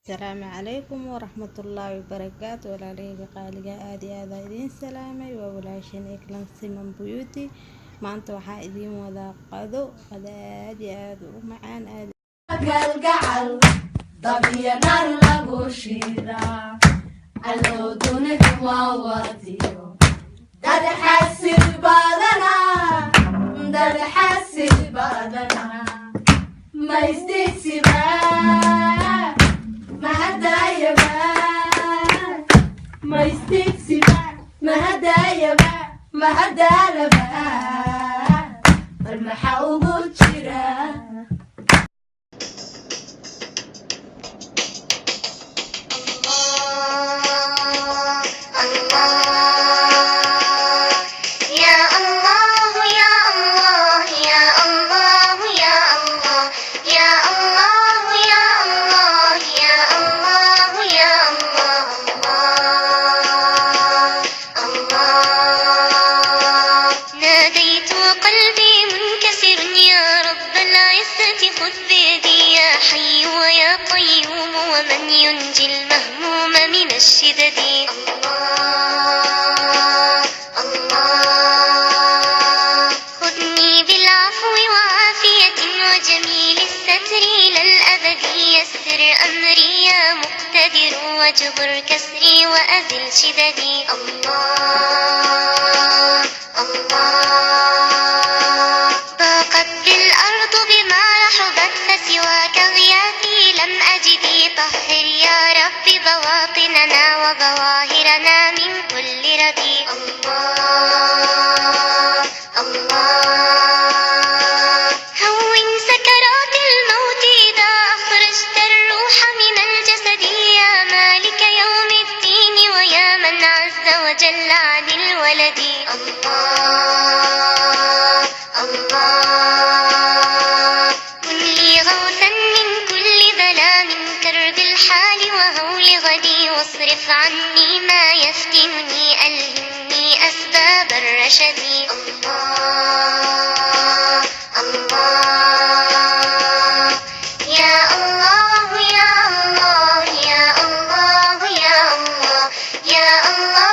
السلام عليكم ورحمة الله وبركاته. walaalahayga qaaliga aad iyo aad idiin salaamay waa walaashin Iklan Siman Beauty. maanta waxaa idiin wadaa qado aad iyo aad u macaan aad galgacal dabiyanar lagu shiidaa alloodunida waa wadiyo dad xasil badana ma isticsiba mahadalaba bal maxaa ugu jira ومن ينجي المهموم من الشدد الله خذني بالعفو وعافية وجميل الستر إلى الأبد يسر أمري يا مقتدر واجبر كسري وأزل شددي الله ضاقت بالأرض بما رحبت فسواك غياثي لم أجدي طهر يا رب بواطننا وظواهرنا من كل ردي الله هون سكرات الموت إذا أخرجت الروح من الجسد يا مالك يوم الدين ويا من عز وجل عن الولد الله كن لي غوثا من كل ظلام كرب الحال وهول غدي واصرف عني ما يفتنني ألهمني أسباب الرشد الله يا الله يا الله يا الله يا الله يا الله